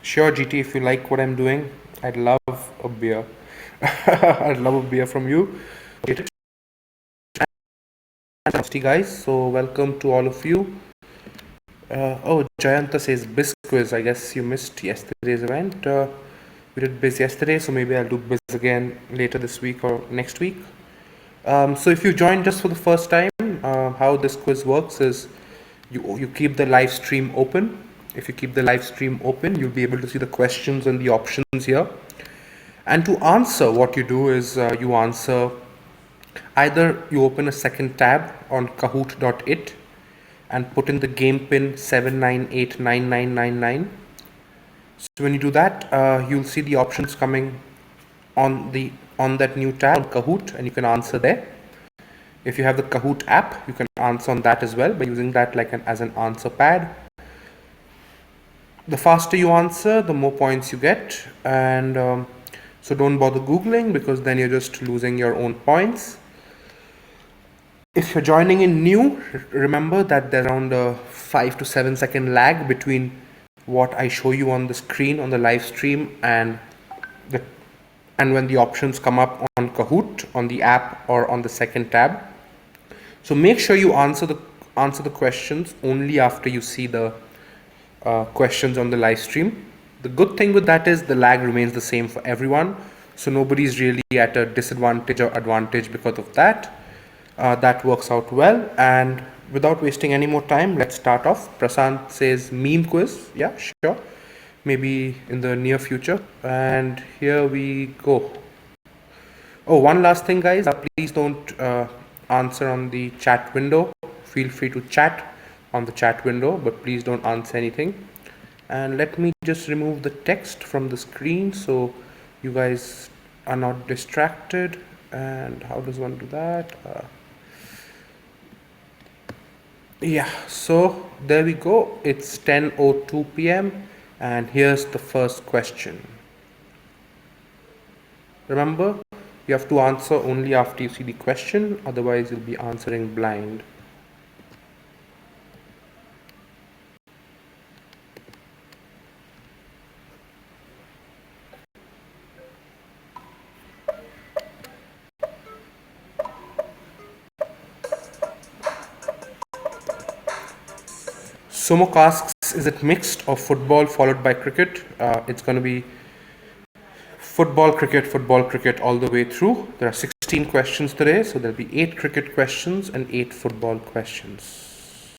Sure, GT, if you like what I'm doing, I'd love a beer. I'd love a beer from you. Nasty guys, so welcome to all of you. Oh, Jayanta says Biz quiz. I guess you missed yesterday's event. We did Biz yesterday, so maybe I'll do Biz again later this week or next week. So if you joined just for the first time, how this quiz works is you keep the live stream open. If you keep the live stream open, you'll be able to see the questions and the options here. And to answer, what you do is you answer either you open a second tab on kahoot.it and put in the game pin 7989999. So when you do that, you'll see the options coming on that new tab on Kahoot, and you can answer there. If you have the Kahoot app, you can answer on that as well by using that as an answer pad. The faster you answer, the more points you get, and so don't bother Googling, because then you're just losing your own points. If you're joining in new, remember that there's around a 5 to 7 second lag between what I show you on the screen on the live stream and when the options come up on Kahoot, on the app, or on the second tab. So make sure you answer the questions only after you see the questions on the live stream. The good thing with that is the lag remains the same for everyone, so nobody's really at a disadvantage or advantage because of that. That works out well, and without wasting any more time, let's start off. Prasant says meme quiz. Yeah, sure. Maybe in the near future. And here we go. Oh, one last thing, guys. Please don't answer on the chat window. Feel free to chat on the chat window, but please don't answer anything. And let me just remove the text from the screen so you guys are not distracted. And how does one do that? Yeah, so there we go. It's 10:02 p.m. and here's the first question. Remember, you have to answer only after you see the question, otherwise you'll be answering blind. Somok asks, is it mixed or football followed by cricket? It's going to be football, cricket all the way through. There are 16 questions today, so there'll be 8 cricket questions and 8 football questions.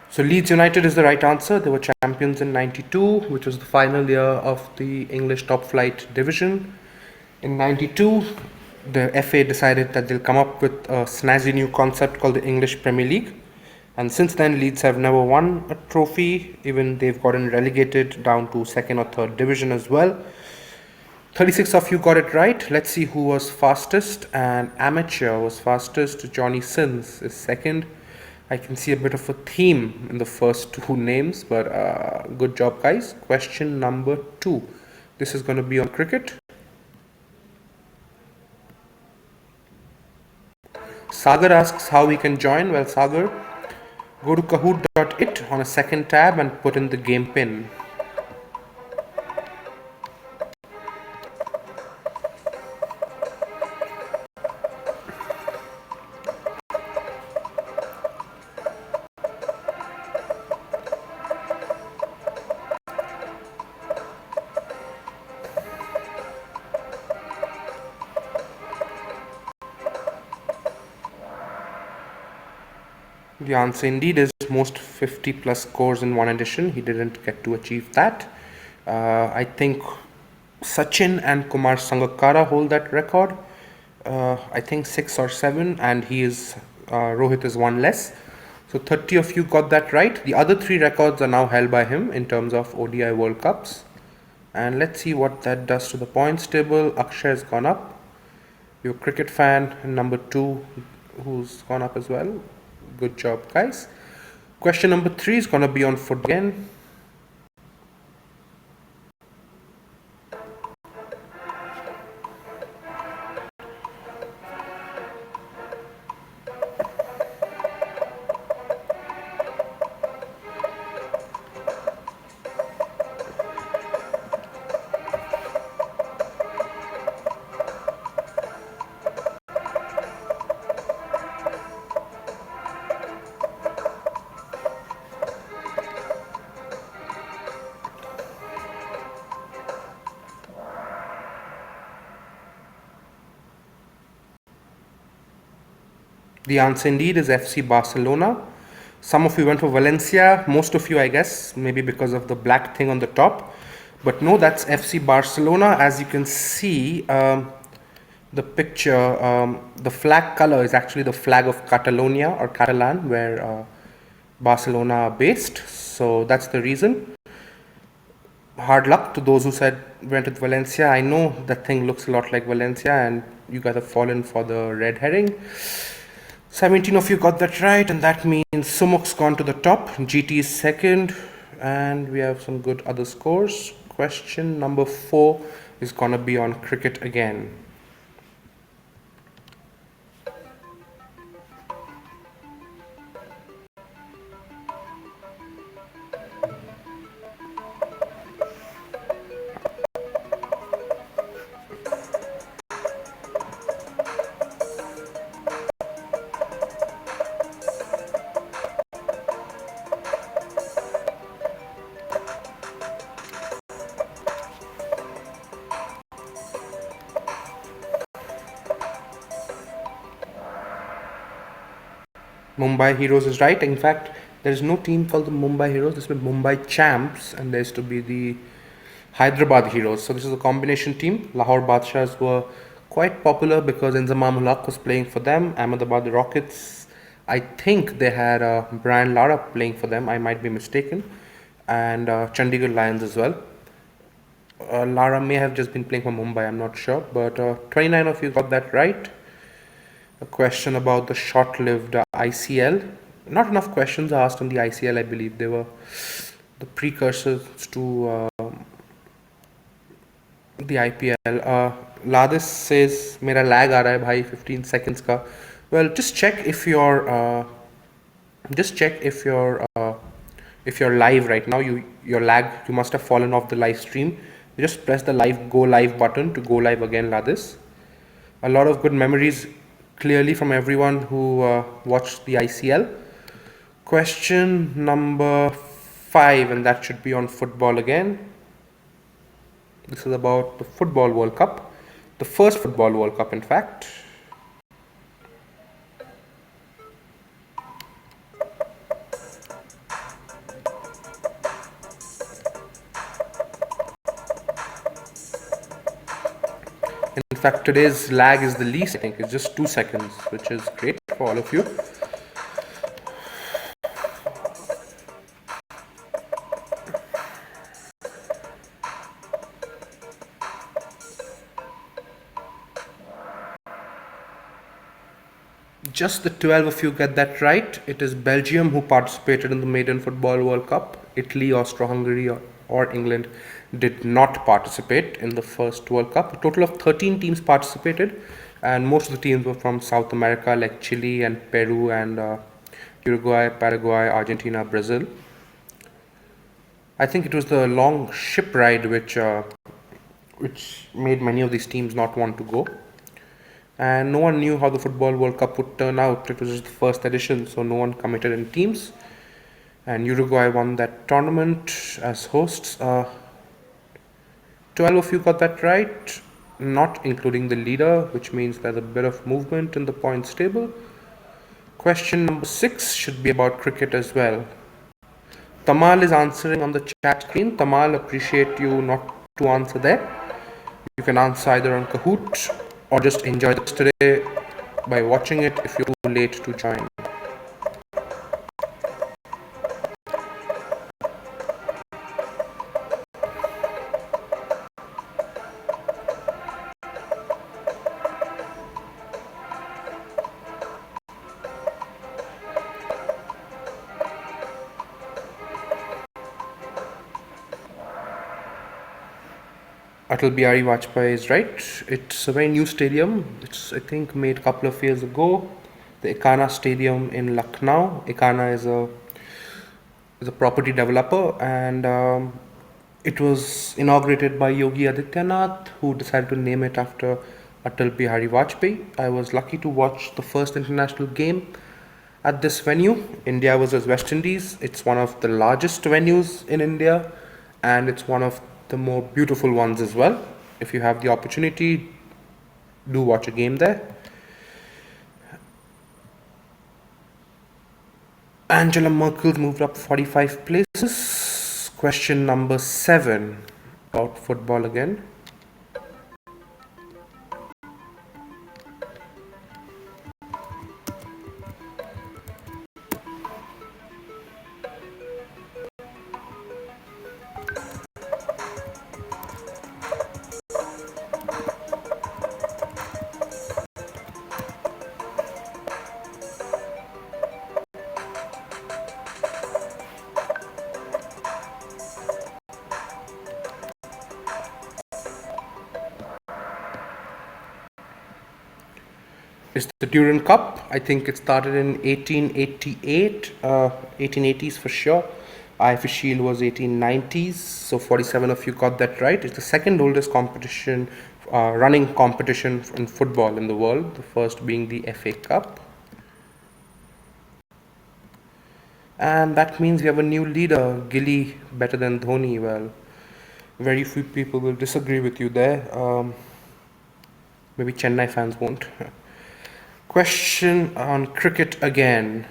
So Leeds United is the right answer. They were champions in 92, which was the final year of the English top flight division. In 92, the FA decided that they'll come up with a snazzy new concept called the English Premier League. And since then, Leeds have never won a trophy. Even they've gotten relegated down to second or third division as well. 36 of you got it right. Let's see who was fastest. And amateur was fastest. Johnny Sins is second. I can see a bit of a theme in the first 2 names, but good job, guys. Question number 2. This is going to be on cricket. Sagar asks how we can join. Well, Sagar, go to kahoot.it on a second tab and put in the game pin. The answer indeed is most 50 plus scores in one edition. He didn't get to achieve that. I think Sachin and Kumar Sangakkara hold that record. I think 6 or 7, and Rohit is 1 less. So 30 of you got that right. The other 3 records are now held by him in terms of ODI World Cups. And let's see what that does to the points table. Akshay has gone up. You're a cricket fan, and number 2 who's gone up as well. Good job, guys. Question number 3 is going to be on foot again. The answer indeed is FC Barcelona. Some of you went for Valencia, most of you, I guess, maybe because of the black thing on the top. But no, that's FC Barcelona. As you can see, the picture, the flag color is actually the flag of Catalonia or Catalan, where Barcelona are based. So that's the reason. Hard luck to those who said went with Valencia. I know that thing looks a lot like Valencia, and you guys have fallen for the red herring. 17 of you got that right, and that means Sumuk's gone to the top, GT is second, and we have some good other scores. Question number 4 is gonna be on cricket again. Mumbai Heroes is right. In fact, there is no team called the Mumbai Heroes. This will be Mumbai Champs, and there's to be the Hyderabad Heroes. So this is a combination team. Lahore Badshahs were quite popular because Inzamam ul Haq was playing for them. Ahmedabad Rockets, I think they had Brian Lara playing for them. I might be mistaken, and Chandigarh Lions as well. Lara may have just been playing for Mumbai. I'm not sure, but 29 of you got that right. A question about the short-lived ICL. Not enough questions are asked on the ICL, I believe. They were the precursors to the IPL. Ladis says, "मेरा lag आ रहा है भाई 15 seconds का." Well, just check if you're if you're live right now. Your lag, you must have fallen off the live stream. You just press the go live button to go live again, Ladis. A lot of good memories clearly from everyone who watched the ICL. Question number 5, and that should be on football again. This is about the Football World Cup, the first Football World Cup, in fact. In fact, today's lag is the least, I think. It's just 2 seconds, which is great for all of you. Just the 12 of you get that right. It is Belgium who participated in the Maiden Football World Cup. Italy, Austro-Hungary, or England did not participate in the first World Cup. A total of 13 teams participated, and most of the teams were from South America, like Chile and Peru and Uruguay, Paraguay, Argentina, Brazil. I think it was the long ship ride which made many of these teams not want to go. And no one knew how the Football World Cup would turn out. It was just the first edition, so no one committed in teams. And Uruguay won that tournament as hosts. 12 of you got that right, not including the leader, which means there's a bit of movement in the points table. Question number 6 should be about cricket as well. Tamal is answering on the chat screen. Tamal, appreciate you not to answer there. You can answer either on Kahoot or just enjoy this today by watching it if you're too late to join. Atal Bihari Vajpayee is right. It's a very new stadium. It's, I think, made a couple of years ago. The Ekana Stadium in Lucknow. Ekana is a property developer, and it was inaugurated by Yogi Adityanath, who decided to name it after Atal Bihari Vajpayee. I was lucky to watch the first international game at this venue. India versus West Indies. It's one of the largest venues in India, and it's one of the more beautiful ones as well. If you have the opportunity, do watch a game there. Angela Merkel moved up 45 places. Question number 7 about football again. It's the Durand Cup. I think it started in 1888, 1880s for sure. IFA Shield was 1890s, so 47 of you got that right. It's the second oldest competition, running competition in football in the world, the first being the FA Cup. And that means we have a new leader, Gilly better than Dhoni. Well, very few people will disagree with you there. Maybe Chennai fans won't. Question on cricket again.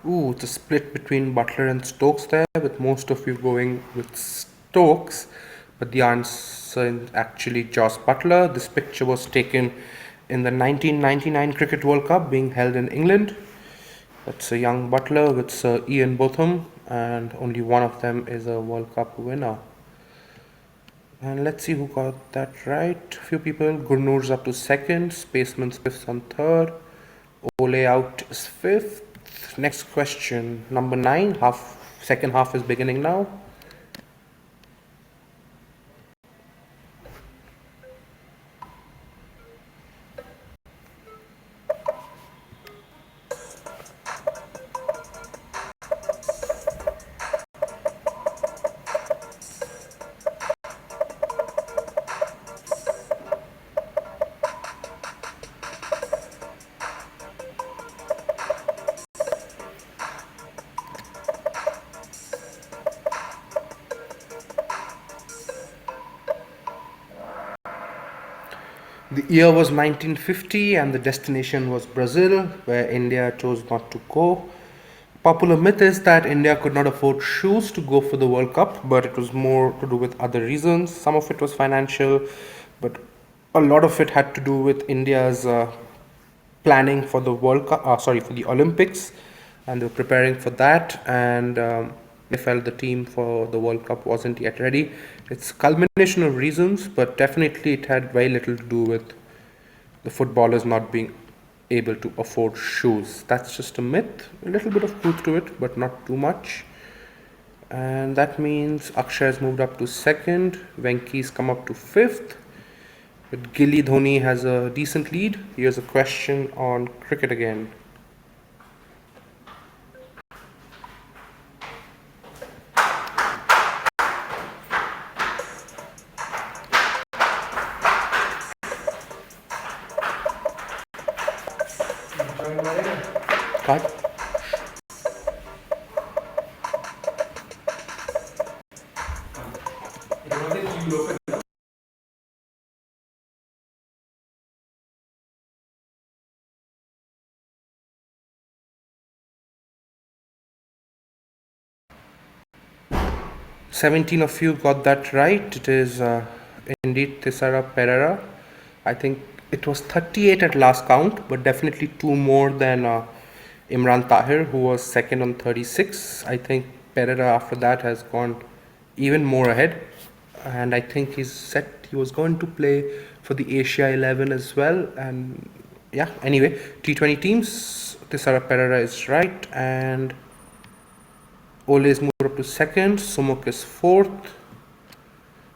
Ooh, it's a split between Butler and Stokes there, with most of you going with Stokes, but the answer is actually Jos Butler. This picture was taken in the 1999 Cricket World Cup being held in England. That's a young Butler with Sir Ian Botham, and only one of them is a World Cup winner. And let's see who got that right. Few people. Gurnoor's up to second, Spaceman Smith's on third, Ole out is fifth. Next question, number 9. Second half is beginning now. The year was 1950 and the destination was Brazil, where India chose not to go. Popular myth is that India could not afford shoes to go for the World Cup, but it was more to do with other reasons. Some of it was financial, but a lot of it had to do with India's planning for the for the Olympics, and they were preparing for that, and they felt the team for the World Cup wasn't yet ready. It's a culmination of reasons, but definitely it had very little to do with the footballers not being able to afford shoes. That's just a myth. A little bit of truth to it, but not too much. And that means Akshay has moved up to second, Venki's come up to fifth, but Gilly Dhoni has a decent lead. Here's a question on cricket again. Card? 17 of you got that right. It is indeed Thisara Pereira. I think it was 38 at last count, but definitely 2 more than Imran Tahir, who was second on 36. I think Pereira after that has gone even more ahead, and I think he was going to play for the Asia 11 as well. And yeah, anyway, T20 teams, Thisara Pereira is right, and Ole is moved up to second, Sumuk is fourth.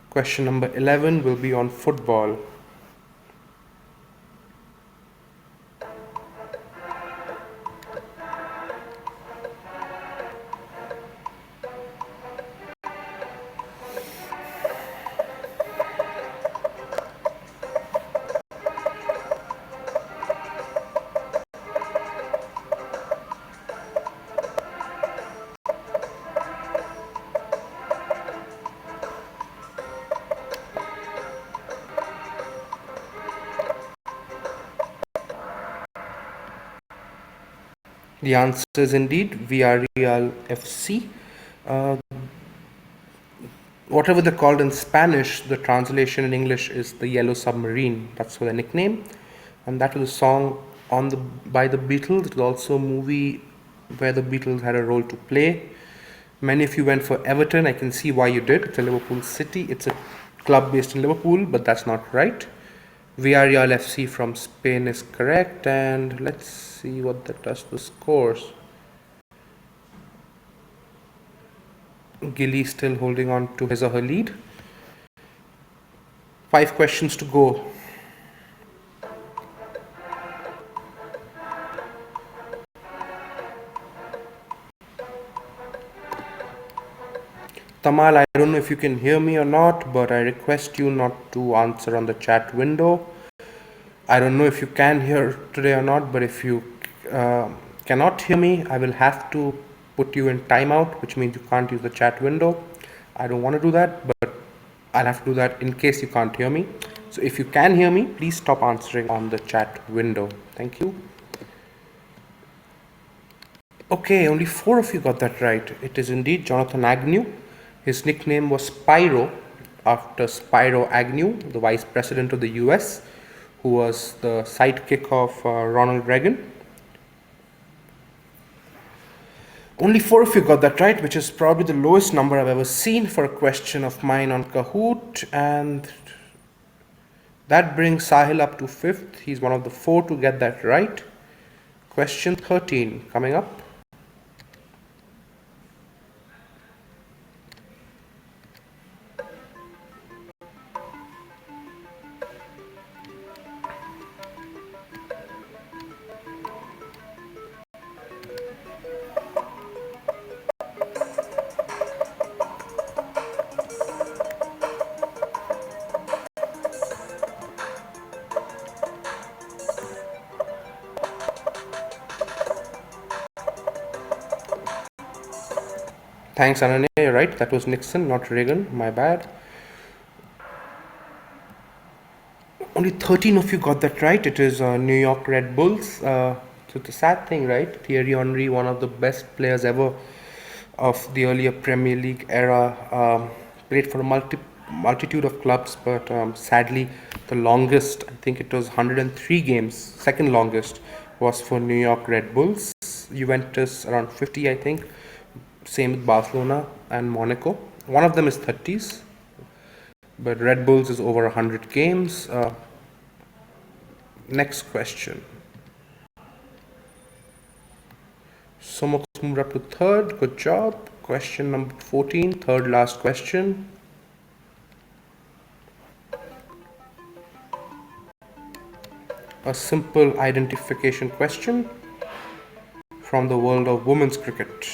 Question number 11 will be on football. The answer is indeed Villarreal FC. Uh, Whatever they're called in Spanish, the translation in English is the Yellow Submarine. That's their nickname, and that was a song on the by the Beatles. It was also a movie where the Beatles had a role to play. Many of you went for Everton. I can see why you did. It's a Liverpool city. It's a club based in Liverpool, but that's not right. Villarreal FC from Spain is correct, and let's see what that does to the scores. Gilly still holding on to his or her lead. 5 questions to go. Tamal, I don't know if you can hear me or not, but I request you not to answer on the chat window. I don't know if you can hear today or not, but if you uh, cannot hear me, I will have to put you in timeout, which means you can't use the chat window. I don't want to do that, but I'll have to do that in case you can't hear me. So if you can hear me, please stop answering on the chat window. Thank you. Okay, only 4 of you got that right. It is indeed Jonathan Agnew. His nickname was Spyro, after Spyro Agnew, the vice president of the US, who was the sidekick of Ronald Reagan. Only 4 of you got that right, which is probably the lowest number I've ever seen for a question of mine on Kahoot. And that brings Sahil up to 5th. He's one of the 4 to get that right. Question 13 coming up. Thanks, Ananya. You're right. That was Nixon, not Reagan. My bad. Only 13 of you got that right. It is New York Red Bulls. So it's a sad thing, right? Thierry Henry, one of the best players ever of the earlier Premier League era, played for a multitude of clubs, but sadly, the longest, I think it was 103 games, second longest, was for New York Red Bulls. Juventus around 50, I think. Same with Barcelona and Monaco. One of them is 30s, but Red Bulls is over 100 games. Next question. Somok's moved up to 3rd. Good job. Question number 14, third last question. A simple identification question from the world of women's cricket.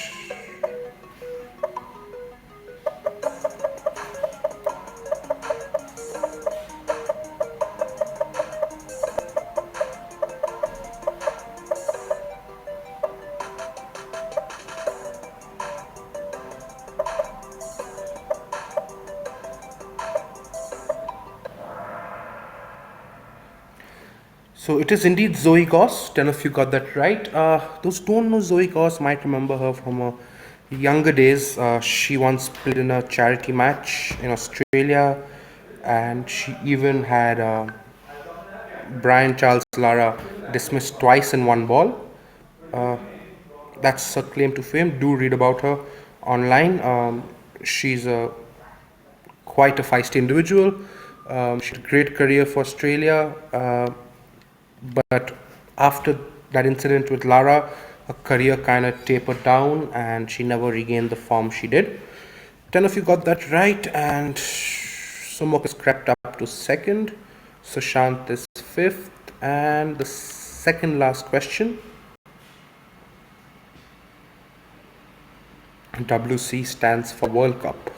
So it is indeed Zoe Goss. 10 of you got that right. Those who don't know Zoe Goss might remember her from her younger days. She once played in a charity match in Australia, and she even had Brian Charles Lara dismissed twice in one ball. That's her claim to fame. Do read about her online. She's quite a feisty individual. She had a great career for Australia. But after that incident with Lara, her career kind of tapered down and she never regained the form she did. 10 of you got that right, and Sumok is crept up to 2nd, Sushant is 5th, and the second last question. WC stands for World Cup.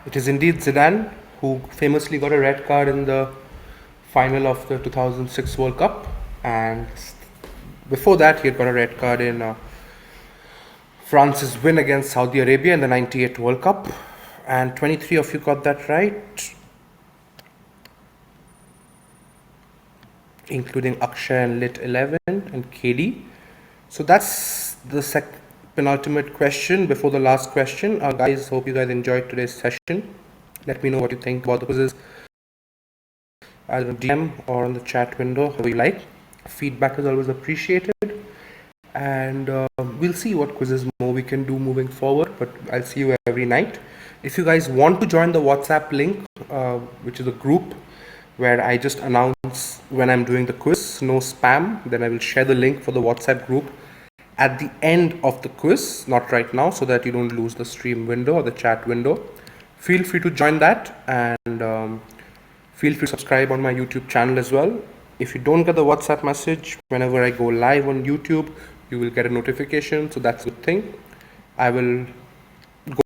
It is indeed Zidane, who famously got a red card in the final of the 2006 World Cup, and before that he had got a red card in France's win against Saudi Arabia in the 98 World Cup. And 23 of you got that right, including Akshay and Lit 11 and KD. So that's the penultimate question before the last question. Guys, hope you guys enjoyed today's session. Let me know what you think about the quizzes, either on DM or on the chat window, however you like. Feedback is always appreciated. And we'll see what quizzes more we can do moving forward, but I'll see you every night. If you guys want to join the WhatsApp link, which is a group where I just announce when I'm doing the quiz, no spam, then I will share the link for the WhatsApp group at the end of the quiz, not right now, so that you don't lose the stream window or the chat window. Feel free to join that, and feel free to subscribe on my YouTube channel as well. If you don't get the WhatsApp message, whenever I go live on YouTube, you will get a notification, so that's a good thing. I will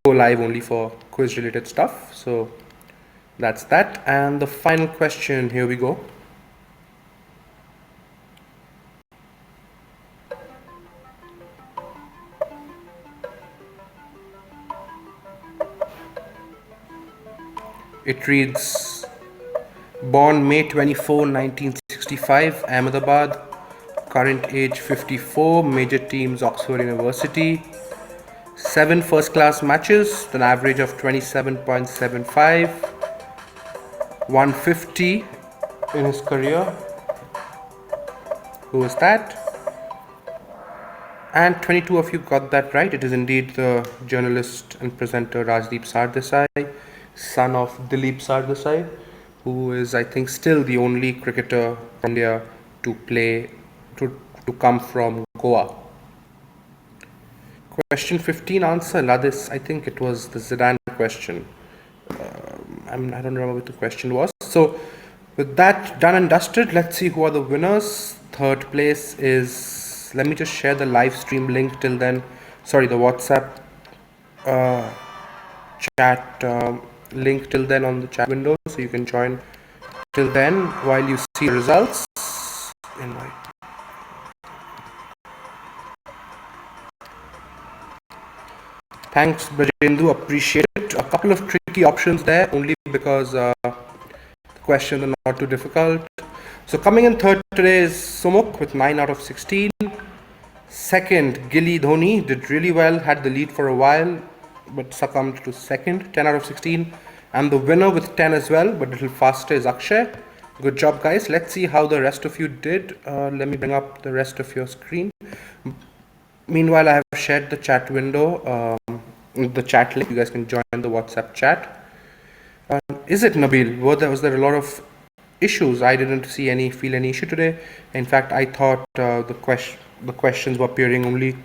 go live only for quiz related stuff, so that's that. And the final question, here we go. It reads, born May 24, 1965, Ahmedabad, current age 54, major teams Oxford University, 7 first class matches, an average of 27.75, 150 in his career. Who is that? And 22 of you got that right. It is indeed the journalist and presenter Rajdeep Sardesai, son of Dilip Sardesai, who is, I think, still the only cricketer from India to come from Goa. Question 15 answer, Ladis. I think it was the Zidane question. I don't remember what the question was. So with that done and dusted, let's see who are the winners. Third place is, let me just share the live stream link till then. Sorry, the WhatsApp chat link till then on the chat window, so you can join till then while you see results. Invite. Thanks, Brajendu, appreciate it. A couple of tricky options there, only because the questions are not too difficult. So coming in third today is Sumukh with 9 out of 16. Second, Gilly Dhoni did really well, had the lead for a while, but succumbed to second, 10 out of 16. And the winner with 10 as well, but a little faster, is Akshay. Good job, guys. Let's see how the rest of you did. Let me bring up the rest of your screen. Meanwhile, I have shared the chat window, the chat link. You guys can join the WhatsApp chat. Is it, Nabil? Was there a lot of issues? I didn't feel any issue today. In fact, I thought the questions were appearing only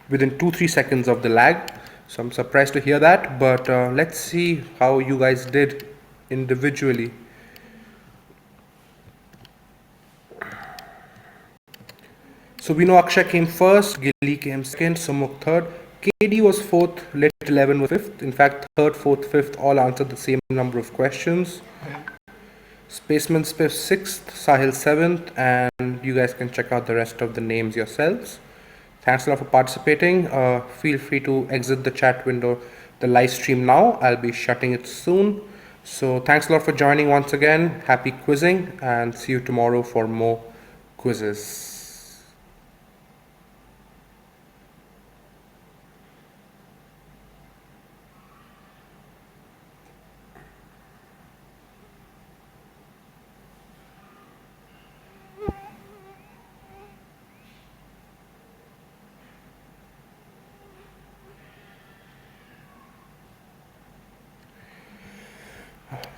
within 2-3 seconds of the lag. So I'm surprised to hear that. But let's see how you guys did individually. So we know Akshay came first, Gilly came second, Sumukh third. KD was fourth, Lit 11 was fifth. In fact, third, fourth, fifth all answered the same number of questions. Spaceman Spiff sixth, Sahil seventh, and you guys can check out the rest of the names yourselves. Thanks a lot for participating. Feel free to exit the chat window, the live stream now. I'll be shutting it soon. So thanks a lot for joining once again. Happy quizzing, and see you tomorrow for more quizzes.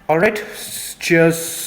All right, cheers.